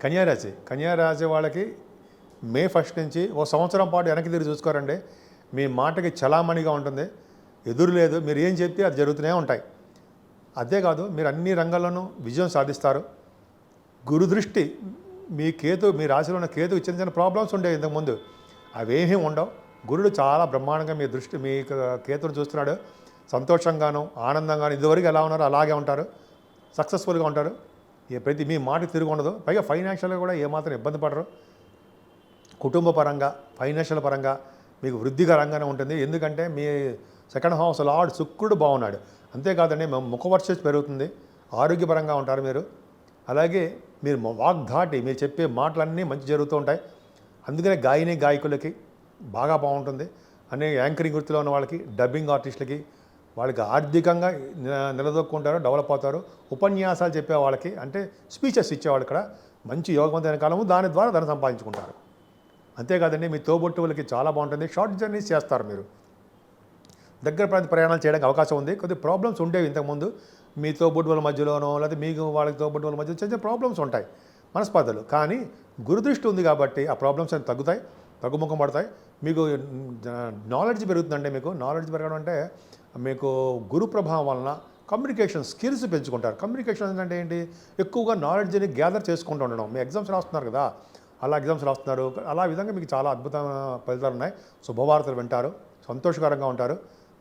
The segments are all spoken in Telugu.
కన్యారాశి వాళ్ళకి మే 1 నుంచి ఓ సంవత్సరం పాటు వెనక్కి తిరిగి చూసుకోరండి. మీ మాటకి చలామణిగా ఉంటుంది, ఎదురు లేదు, మీరు ఏం చెప్తే అది జరుగుతూనే ఉంటాయి. అంతేకాదు మీరు అన్ని రంగాల్లోనూ విజయం సాధిస్తారు. గురుదృష్టి మీ రాశిలో ఉన్న కేతుకు చిన్న చిన్న ప్రాబ్లమ్స్ ఉండేవి ఇంతకుముందు, అవేమీ ఉండవు. గురుడు చాలా బ్రహ్మాండంగా మీ కేతును చూస్తున్నాడు. సంతోషంగాను ఆనందంగాను ఇదివరకు ఎలా ఉన్నారో అలాగే ఉంటారు, సక్సెస్ఫుల్గా ఉంటారు. మీ మాటకి తిరిగి ఉండదు. పైగా ఫైనాన్షియల్గా కూడా ఏమాత్రం ఇబ్బంది పడరు. కుటుంబ పరంగా ఫైనాన్షియల్ పరంగా మీకు వృద్ధికరంగానే ఉంటుంది. ఎందుకంటే మీ సెకండ్ హౌస్ లార్డ్ శుక్రుడు బాగున్నాడు. అంతేకాదండి ముఖవర్చస్సు పెరుగుతుంది, ఆరోగ్యపరంగా ఉంటారు మీరు. అలాగే మీరు వాగ్ధాటి మీరు చెప్పే మాటలన్నీ మంచి జరుగుతూ ఉంటాయి. అందుకనే గాయకులకి బాగా బాగుంటుంది. అనే యాంకరింగ్ వృత్తిలో ఉన్న వాళ్ళకి, డబ్బింగ్ ఆర్టిస్టులకి, వాళ్ళకి ఆర్థికంగా నిలదొక్కుంటారు, డెవలప్ అవుతారు. ఉపన్యాసాలు చెప్పే వాళ్ళకి అంటే స్పీచెస్ ఇచ్చేవాళ్ళు ఇక్కడ మంచి యోగవంతమైన కాలము, దాని ద్వారా ధనం సంపాదించుకుంటారు. అంతేకాదండి మీ తోబుట్టువులకి చాలా బాగుంటుంది. షార్ట్ జర్నీస్ చేస్తారు మీరు, దగ్గర ప్రాంత ప్రయాణాలు చేయడానికి అవకాశం ఉంది. కొద్దిగా ప్రాబ్లమ్స్ ఉండేవి ఇంతకుముందు మీ తోబుట్టువుల మధ్యలోనో, లేకపోతే మీకు వాళ్ళకి తోబుట్టువుల మధ్య చిన్న చిన్న ప్రాబ్లమ్స్ ఉంటాయి, మనస్పర్ధలు. కానీ గురుదృష్టి ఉంది కాబట్టి ఆ ప్రాబ్లమ్స్ అని తగ్గుతాయి, తగ్గుముఖం పడతాయి. మీకు నాలెడ్జ్ పెరుగుతుందండి. మీకు నాలెడ్జ్ పెరగడం అంటే మీకు గురు ప్రభావం వలన కమ్యూనికేషన్ స్కిల్స్ పెంచుకుంటారు. కమ్యూనికేషన్ అంటే ఏంటి? ఎక్కువగా నాలెడ్జ్ని గ్యాదర్ చేసుకుంటూ ఉండడం. మీ ఎగ్జామ్స్ రాస్తున్నారు కదా, అలా ఎగ్జామ్స్ రాస్తున్నారు, అలా విధంగా మీకు చాలా అద్భుతమైన ఫలితాలు ఉన్నాయి. శుభవార్తలు వింటారు, సంతోషకరంగా ఉంటారు.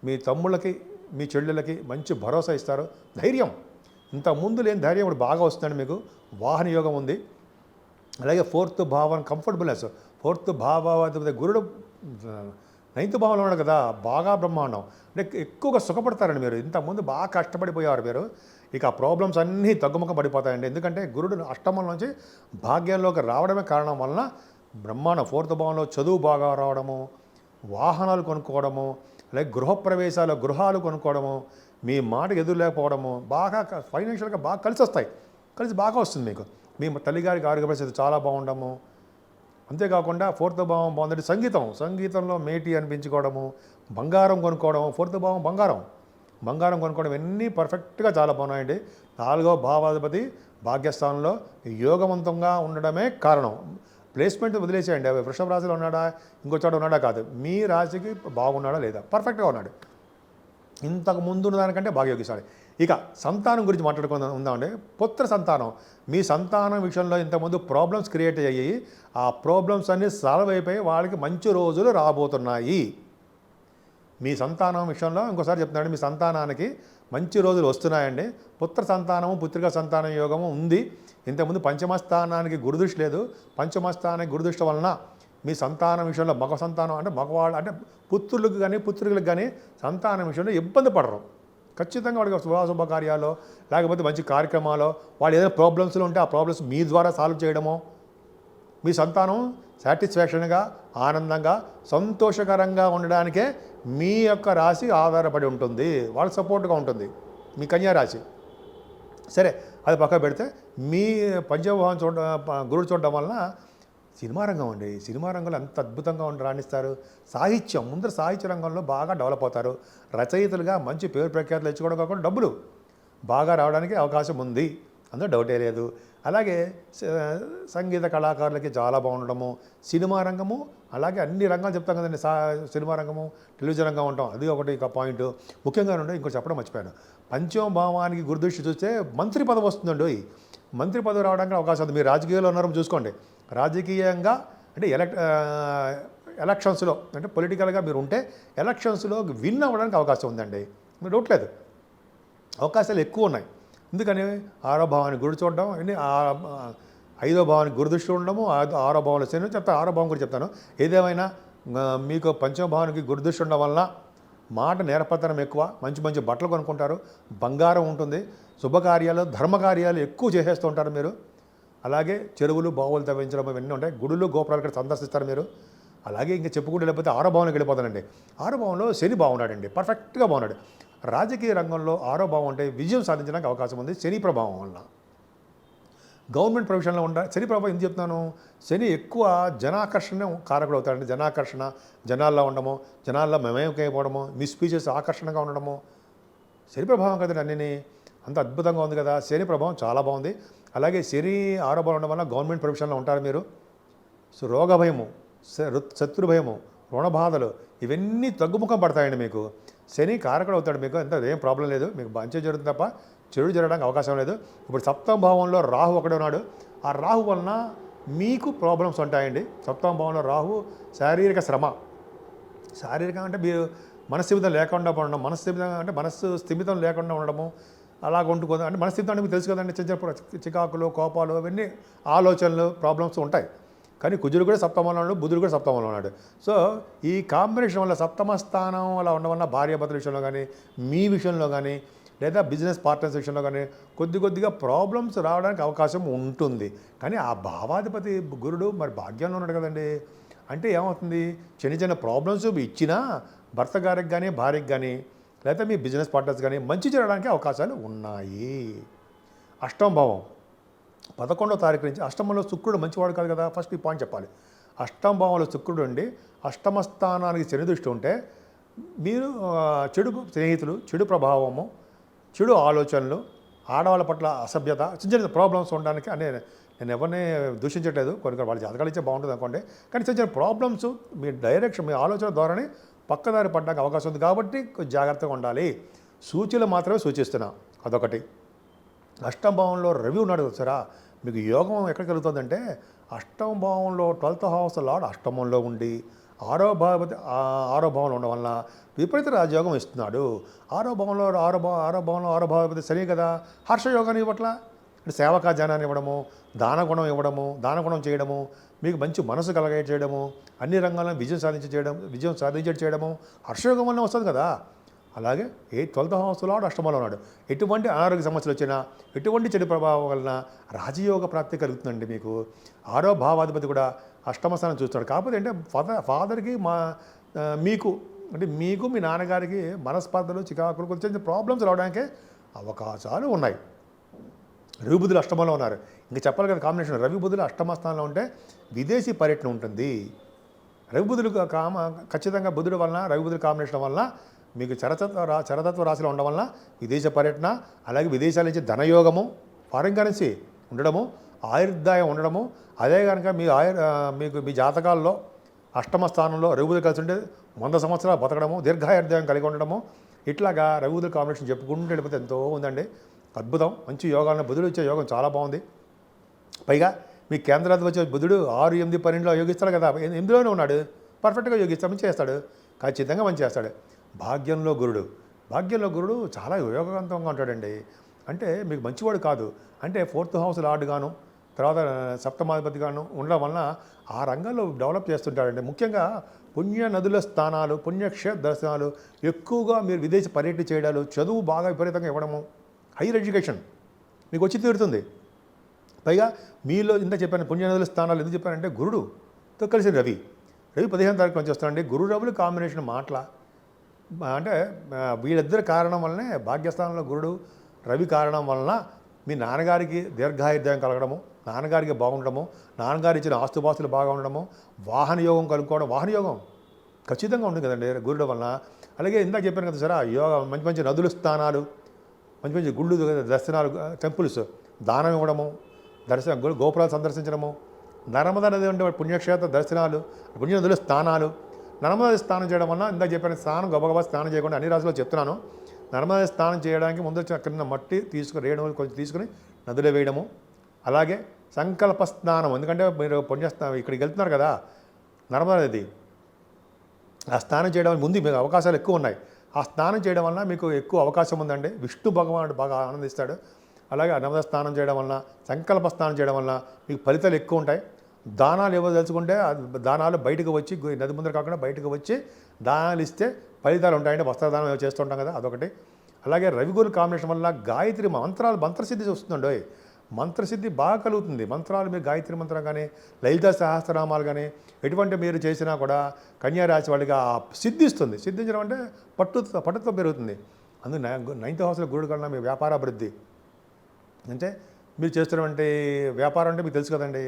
మీ తమ్ముళ్ళకి మీ చెల్లెళ్ళకి మంచి భరోసా ఇస్తారు. ధైర్యం, ఇంతకుముందు లేని ధైర్యం ఇప్పుడు బాగా వస్తుందండి. మీకు వాహన యోగం ఉంది. అలాగే 4th భావం కంఫర్టబుల్నెస్, 4th భావాధిపతి గురుడు 9th భావంలో ఉన్నాడు కదా, బాగా బ్రహ్మాండం. అంటే ఎక్కువగా సుఖపడతారండి మీరు. ఇంతకుముందు బాగా కష్టపడిపోయేవారు మీరు. ఇక ఆ ప్రాబ్లమ్స్ అన్నీ తగ్గుముఖం పడిపోతాయండి. ఎందుకంటే గురుడు అష్టమం నుంచి భాగ్యంలోకి రావడమే కారణం వలన బ్రహ్మాండం. 4th భావంలో చదువు బాగా రావడము, వాహనాలు కొనుక్కోవడము, అలాగే గృహాలు కొనుక్కోవడము, మీ మాటకు ఎదురు లేకపోవడము, బాగా ఫైనాన్షియల్గా బాగా కలిసి బాగా వస్తుంది మీకు. మీ తల్లిగారికి ఆరోగ్య పరిస్థితి చాలా బాగుండము. అంతేకాకుండా 4th భావం బాగుందంటే సంగీతంలో మేటి అనిపించుకోవడము, బంగారం కొనుక్కోవడము. 4th భావం బంగారం కొనుక్కోవడం ఇవన్నీ పర్ఫెక్ట్గా చాలా బాగున్నాయండి. 4వ భావాధిపతి భాగ్యస్థానంలో యోగవంతంగా ఉండడమే కారణం. ప్లేస్మెంట్ వదిలేసేయండి. అవి వృషభ రాశిలో ఉన్నాడా, ఇంకో చోట ఉన్నాడా కాదు, మీ రాశికి బాగున్నాడా లేదా, పర్ఫెక్ట్గా ఉన్నాడు. ఇంతకు ముందు ఉన్న దానికంటే బాగా యోగిస్తాడు. ఇక సంతానం గురించి ఉందామండి. పుత్ర సంతానం, మీ సంతానం విషయంలో ఇంతకుముందు ప్రాబ్లమ్స్ క్రియేట్ అయ్యాయి. ఆ ప్రాబ్లమ్స్ అన్నీ సాల్వ్ అయిపోయి వాళ్ళకి మంచి రోజులు రాబోతున్నాయి. మీ సంతానం విషయంలో ఇంకోసారి చెప్తున్నాడు, మీ సంతానానికి మంచి రోజులు వస్తున్నాయండి. పుత్ర సంతానము పుత్రికా సంతాన యోగము ఉంది. ఇంతకుముందు పంచమస్థానానికి గురుదృష్టి లేదు. పంచమస్థానానికి గురుదృష్టి వలన మీ సంతానం విషయంలో మగ సంతానం అంటే మగవాళ్ళు అంటే పుత్రులకు కానీ పుత్రులకు కానీ సంతానం విషయంలో ఇబ్బంది పడరు. ఖచ్చితంగా వాడికి శుభాశుభ కార్యాలు లేకపోతే మంచి కార్యక్రమాలు, వాళ్ళు ఏదైనా ప్రాబ్లమ్స్లో ఉంటే ఆ ప్రాబ్లమ్స్ మీ ద్వారా సాల్వ్ చేయడమో, మీ సంతానం సాటిస్ఫాక్షన్గా ఆనందంగా సంతోషకరంగా ఉండడానికే మీ యొక్క రాశి ఆధారపడి ఉంటుంది, వాళ్ళ సపోర్ట్గా ఉంటుంది మీ కన్యా రాశి. సరే అది పక్క పెడితే మీ పంచభావం గురుడు చూడడం వలన సినిమా రంగం అండి, సినిమా రంగంలో ఎంత అద్భుతంగా రాణిస్తారు. ముందర సాహిత్య రంగంలో బాగా డెవలప్ అవుతారు. రచయితలుగా మంచి పేరు ప్రఖ్యాతులు తెచ్చుకోవడం కాకుండా డబ్బులు బాగా రావడానికి అవకాశం ఉంది, అందులో డౌటే లేదు. అలాగే సంగీత కళాకారులకి చాలా బాగుండడము, సినిమా రంగము, అలాగే అన్ని రంగాలు చెప్తాం కదండి. సినిమా రంగము, టెలివిజన్ రంగం ఉంటాం, అది ఒకటి పాయింట్. ముఖ్యంగా ఇంకో చెప్పడం మర్చిపోయాను. పంచమ భావానికి గురుదృష్టి చూస్తే మంత్రి పదవి వస్తుందండి. మంత్రి పదవి రావడానికి అవకాశం ఉంది. మీరు రాజకీయాల్లో ఉన్నారో చూసుకోండి. రాజకీయంగా అంటే ఎలక్షన్స్లో అంటే పొలిటికల్గా మీరు ఉంటే ఎలక్షన్స్లో విన్ అవ్వడానికి అవకాశం ఉందండి. మీరు డౌట్లేదు, అవకాశాలు ఎక్కువ ఉన్నాయి. ఎందుకని 6వ భావానికి గురి చూడడం, 5వ భావానికి గురుదృష్టి ఉండడము, 6వ భావంలో శని చెప్తాను, 6వ భావం గురించి చెప్తాను. ఏదేమైనా మీకు పంచమ భావానికి గురుదృష్టి ఉండడం వలన మాట నేర్పతనం ఎక్కువ, మంచి బట్టలు కొనుక్కుంటారు, బంగారం ఉంటుంది, శుభకార్యాలు ధర్మకార్యాలు ఎక్కువ చేసేస్తూ ఉంటారు మీరు. అలాగే చెరువులు బావులు తవ్వించడం ఇవన్నీ ఉంటాయి. గుడులు గోపురాలు ఇక్కడ సందర్శిస్తారు మీరు. అలాగే ఇంకా చెప్పుకుంటే లేకపోతే 6వ భావంలోకి వెళ్ళిపోతానండి. 6వ భావంలో శని బాగున్నాడండి, పర్ఫెక్ట్గా బాగున్నాడు. రాజకీయ రంగంలో 6వ భావం అంటే విజయం సాధించడానికి అవకాశం ఉంది శని ప్రభావం వలన. గవర్నమెంట్ ప్రొఫెషన్లో శని ప్రభావం ఎందుకు చెప్తున్నాను, శని ఎక్కువ జనాకర్షణ కారకుడు అవుతాడండి. జనాకర్షణ, జనాల్లో ఉండడము, జనాల్లో మమేకైపోవడము, మీ స్పీచెస్ ఆకర్షణగా ఉండడము శని ప్రభావం కదండి. అన్నీ అంత అద్భుతంగా ఉంది కదా. శని ప్రభావం చాలా బాగుంది. అలాగే శని ఆరోపణ ఉండడం వల్ల గవర్నమెంట్ ప్రొఫెషన్లో ఉంటారు మీరు. సో రోగ భయము, శత్రు భయము, రుణ బాధలు ఇవన్నీ తగ్గుముఖం పడతాయండి మీకు. శని కారకుడు అవుతాడు మీకు, ఎంత ఏం ప్రాబ్లం లేదు, మీకు మంచి జరుగుతుంది తప్ప చెడు జరగడానికి అవకాశం లేదు. ఇప్పుడు సప్తమ భావంలో రాహు ఒకడే ఉన్నాడు. ఆ రాహు వలన మీకు ప్రాబ్లమ్స్ ఉంటాయండి. సప్తమ భావంలో రాహు శారీరక శ్రమ, శారీరకంగా అంటే మీరు మనస్థిమితం లేకుండా ఉండడం, మనస్థిమితం అంటే మనస్సు స్థిమితం లేకుండా ఉండడము, అలా వండుకోదు అంటే మనస్థిమితం అంటే మీకు తెలుసు కదండి, చిన్న చికాకులు, కోపాలు, అవన్నీ ఆలోచనలు, ప్రాబ్లమ్స్ ఉంటాయి. కానీ కుజుడు కూడా సప్తమంలో ఉన్నాడు, బుధుడు కూడా సప్తమంలో ఉన్నాడు. సో ఈ కాంబినేషన్ వల్ల సప్తమ స్థానం అలా ఉండడం వల్ల భార్యాభర్తల విషయంలో కానీ, మీ విషయంలో కానీ, లేదా బిజినెస్ పార్ట్నర్స్ విషయంలో కానీ కొద్దిగా ప్రాబ్లమ్స్ రావడానికి అవకాశం ఉంటుంది. కానీ ఆ భావాధిపతి గురుడు మరి భాగ్యంలో ఉన్నాడు కదండి. అంటే ఏమవుతుంది, చిన్న ప్రాబ్లమ్స్ ఇచ్చినా భర్త గారికి కానీ, భార్యకి కానీ, లేదా మీ బిజినెస్ పార్ట్నర్స్ కానీ మంచి జరగడానికి అవకాశాలు ఉన్నాయి. అష్టమ భావం 11వ తారీఖు నుంచి, అష్టమంలో శుక్రుడు మంచివాడు కాదు కదా, ఫస్ట్ ఈ పాయింట్ చెప్పాలి. అష్టమ భావంలో శుక్రుడు ఉండి అష్టమ స్థానానికి శని దృష్టి ఉంటే మీరు చెడు స్నేహితులు, చెడు ప్రభావము, చెడు ఆలోచనలు, ఆడవాళ్ళ పట్ల అసభ్యత, చిన్న ప్రాబ్లమ్స్ ఉండడానికి అంటే నేను ఎవరిని దూషించట్లేదు, కొన్ని వాళ్ళు జాతకాలు ఇచ్చే బాగుంటుంది అనుకోండి. కానీ చిన్న ప్రాబ్లమ్స్ మీ డైరెక్షన్, మీ ఆలోచన ద్వారానే పక్కదారి పడడానికి అవకాశం ఉంది. కాబట్టి జాగ్రత్తగా ఉండాలి. సూచనలు మాత్రమే సూచిస్తున్నా, అదొకటి. అష్టమ భావంలో రవి ఉన్నాడు సరా, మీకు యోగం ఎక్కడ కలుగుతుందంటే అష్టమ భావంలో 12th హౌస్ లార్డ్ అష్టమంలో ఉండి ఆరో భావంలో ఉండడం వలన విపరీత రాజయోగం ఇస్తున్నాడు. ఆరో భావంలో శని కదా, హర్షయోగాన్ని ఇవ్వట్ల, అంటే సేవకా జనాన్ని ఇవ్వడము, దానగుణం చేయడము, మీకు మంచి మనసు కలగ చేయడము, అన్ని రంగాల్లో విజయం సాధించేది చేయడము హర్షయోగం వల్ల వస్తుంది కదా. అలాగే 12th హౌస్ లార్డ్ అష్టమంలో ఉన్నాడు. ఎటువంటి అనారోగ్య సమస్యలు వచ్చినా, ఎటువంటి చెడు ప్రభావం వలన రాజయోగ ప్రాప్తి కలుగుతుందండి మీకు. ఆరో భావాధిపతి కూడా అష్టమ స్థానం చూస్తాడు. కాకపోతే అంటే ఫాదర్కి మీకు మీ నాన్నగారికి మనస్పర్ధలు, చికాకులు, కొంచెం ప్రాబ్లమ్స్ రావడానికే అవకాశాలు ఉన్నాయి. రవి బుధులు అష్టమంలో ఉన్నారు. ఇంకా చెప్పాలి కదా కాంబినేషన్. రవి బుధులు అష్టమ స్థానంలో ఉంటే విదేశీ పర్యటన ఉంటుంది. రవి బుధులు ఖచ్చితంగా బుధుడు వలన, రవి బుధుల కాంబినేషన్ వలన మీకు చరతత్వ రాశిలో ఉండడం వలన విదేశ పర్యటన, అలాగే విదేశాల నుంచి ధనయోగము, ఫారిన్ కరెన్సీ ఉండడము, ఆయుర్దాయం ఉండడము. అదే కనుక మీకు మీ జాతకాల్లో అష్టమ స్థానంలో రవిబుధులు కలిసి ఉంటే 100 సంవత్సరాలు బతకడము, దీర్ఘాయుర్దాయం కలిగి ఉండడము, ఇట్లాగా రవిబుధుల కాంబినేషన్ చెప్పుకుంటూ వెళ్ళిపోతే ఎంతో ఉందండి. అద్భుతం. మంచి యోగాలను బుధుడు ఇచ్చే యోగం చాలా బాగుంది. పైగా మీ కేంద్రాధిపతి వచ్చే బుధుడు 6, 8, 12లో యోగిస్తాడు కదా, 8లోనే ఉన్నాడు, పర్ఫెక్ట్గా యోగిస్తాడు, మంచి చేస్తాడు, ఖచ్చితంగా మంచి చేస్తాడు. భాగ్యంలో గురుడు చాలా యోగవంతంగా ఉంటాడండి. అంటే మీకు మంచివాడు కాదు, అంటే 4th హౌస్ లార్డ్ గాను, తర్వాత సప్తమాధిపతి గాను ఉండడం వలన ఆ రంగంలో డెవలప్ చేస్తుంటాడండి. ముఖ్యంగా పుణ్య నదుల స్థానాలు, పుణ్యక్షేత్ర దర్శనాలు, ఎక్కువగా మీరు విదేశీ పర్యటన చేయడాలు, చదువు బాగా విపరీతంగా ఇవ్వడము, హైయర్ ఎడ్యుకేషన్ మీకు వచ్చి తీరుతుంది. పైగా మీలో ఇంత చెప్పాను, పుణ్య నదుల స్థానాలు ఎందుకు చెప్పానంటే గురుడుతో కలిసి రవి 15వ తారీఖు నుంచి వస్తాడండి. గురు రవులు కాంబినేషన్ మాటల అంటే వీళ్ళిద్దరి కారణం వల్లనే భాగ్యస్థానంలో గురుడు రవి కారణం వలన మీ నాన్నగారికి దీర్ఘాయుర్దాయం కలగడము, నాన్నగారికి బాగుండడము, నాన్నగారు ఇచ్చిన ఆస్తుపాస్తులు బాగా ఉండడము, వాహన యోగం కలుపుకోవడం, వాహన యోగం ఖచ్చితంగా ఉంటుంది కదండి గురుడు వలన. అలాగే ఇందాక చెప్పాను కదా సార్, యోగా మంచి నదుల స్థానాలు, మంచి గుళ్ళు దర్శనాలు, టెంపుల్స్, దానం ఇవ్వడము, గోపురాలు సందర్శించడము, నర్మదా నది ఉండే పుణ్యక్షేత్ర దర్శనాలు, పుణ్య నదుల స్థానాలు, నర్మదా స్నానం చేయడం వల్ల ఇందాక చెప్పిన స్నానం గబగబా స్నానం చేయకుండా అన్ని రాశుల్లో చెప్తున్నాను. నర్మదా స్నానం చేయడానికి ముందు అక్కడ మట్టి రేణువులు కొంచెం తీసుకుని నదిలో వేయడము. అలాగే సంకల్ప స్నానం, ఎందుకంటే మీరు పుణ్యస్నానం ఇక్కడికి వెళ్తున్నారు కదా నర్మదా నది, ఆ స్నానం చేయడం ముందు మీకు అవకాశాలు ఎక్కువ ఉన్నాయి. ఆ స్నానం చేయడం వలన మీకు ఎక్కువ అవకాశం ఉందండి. విష్ణు భగవానుడు బాగా ఆనందిస్తాడు. అలాగే నర్మదా స్నానం చేయడం వలన, సంకల్ప స్నానం చేయడం వలన మీకు ఫలితాలు ఎక్కువ ఉంటాయి. దానాలు ఇవ్వదలుచుకుంటే దానాలు బయటకు వచ్చి, నది ముందర కాకుండా బయటకు వచ్చి దానాలు ఇస్తే ఫలితాలు ఉంటాయంటే వస్త్రదానం చేస్తుంటాం కదా, అదొకటి. అలాగే రవిగురు కాంబినేషన్ వల్ల గాయత్రి మంత్రసిద్ధి వస్తుందండి. మంత్రసిద్ధి బాగా కలుగుతుంది. మంత్రాలు మీరు గాయత్రి మంత్రం కానీ, లలిత సహస్రనామాలు కానీ ఎటువంటి మీరు చేసినా కూడా కన్యారాశి వాళ్ళకి సిద్ధిస్తుంది. సిద్ధించడం అంటే పట్టుతో పెరుగుతుంది. అందుకు 9th హౌస్లో గురుడు కన్నా మీ వ్యాపార అభివృద్ధి అంటే మీరు చేస్తున్నటువంటి వ్యాపారం అంటే మీకు తెలుసు కదండి,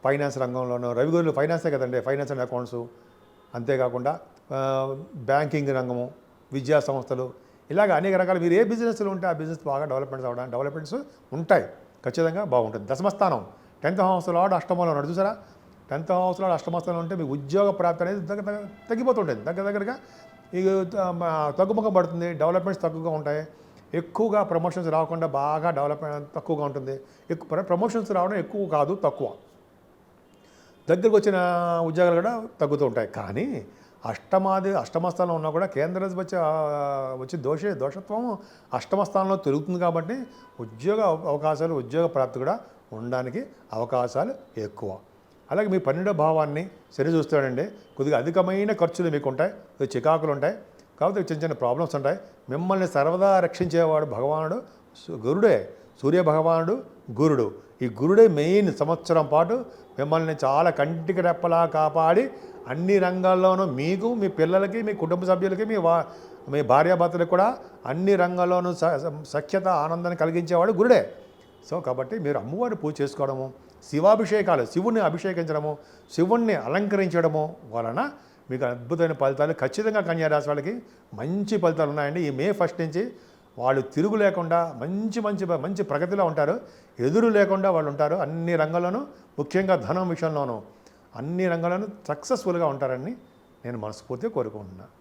ఫైనాన్స్ రంగంలోనూ రవిగురులు ఫైనాన్సే కదండి, ఫైనాన్స్ అండ్ అకౌంట్స్. అంతేకాకుండా బ్యాంకింగ్ రంగము, విద్యా సంస్థలు, ఇలాగ అనేక రకాల మీరు ఏ బిజినెస్లు ఉంటే ఆ బిజినెస్ బాగా డెవలప్మెంట్స్ ఉంటాయి. ఖచ్చితంగా బాగుంటుంది. దశమస్థానం 10th హౌస్ లార్డ్ అష్టమంలో ఉన్నాడు చూసారా. 10th హౌస్ లార్డ్ అష్టమస్థానంలో ఉంటే మీకు ఉద్యోగ ప్రాప్తి అనేది తగ్గిపోతుంటుంది. దగ్గరగా ఇక తగ్గుముఖం పడుతుంది. డెవలప్మెంట్స్ తక్కువగా ఉంటాయి. ఎక్కువగా ప్రమోషన్స్ రాకుండా బాగా డెవలప్మెంట్ తక్కువగా ఉంటుంది. ఎక్కువ ప్రమోషన్స్ రావడం ఎక్కువ కాదు, తక్కువ. దగ్గరకు వచ్చిన ఉద్యోగాలు కూడా తగ్గుతూ ఉంటాయి. కానీ అష్టమస్థానంలో ఉన్నా కూడా కేంద్ర వచ్చి దోషత్వం అష్టమస్థానంలో తిరుగుతుంది కాబట్టి ఉద్యోగ ప్రాప్తి కూడా ఉండడానికి అవకాశాలు ఎక్కువ. అలాగే మీ 12వ భావాన్ని శని చూస్తాడండి. కొద్దిగా అధికమైన ఖర్చులు మీకు ఉంటాయి, చికాకులు ఉంటాయి, కాబట్టి చిన్న చిన్న ప్రాబ్లమ్స్ ఉంటాయి. మిమ్మల్ని సర్వదా రక్షించేవాడు భగవానుడు గురుడే. సూర్య భగవానుడు గురుడు. ఈ గురుడే మెయిన్ సంవత్సరం పాటు మిమ్మల్ని చాలా కంటికి రెప్పలా కాపాడి అన్ని రంగాల్లోనూ మీకు, మీ పిల్లలకి, మీ కుటుంబ సభ్యులకి, మీ భార్యాభర్తలకు కూడా అన్ని రంగాల్లోనూ సఖ్యత ఆనందాన్ని కలిగించేవాడు గురుడే. సో కాబట్టి మీరు అమ్మవారిని పూజ చేసుకోవడము, శివాభిషేకాలు, శివుణ్ణి అభిషేకించడము, శివుణ్ణి అలంకరించడము వలన మీకు అద్భుతమైన ఫలితాలు ఖచ్చితంగా కన్యారాశి వాళ్ళకి మంచి ఫలితాలు ఉన్నాయండి. ఈ మే 1 నుంచి వాళ్ళు తిరుగు లేకుండా మంచి ప్రగతిలో ఉంటారు. ఎదురు లేకుండా వాళ్ళు ఉంటారు. అన్ని రంగాల్లోనూ, ముఖ్యంగా ధనం విషయంలోనూ అన్ని రంగాల్లోనూ సక్సెస్ఫుల్గా ఉంటారని నేను మనస్ఫూర్తిగా కోరుకుంటున్నాను.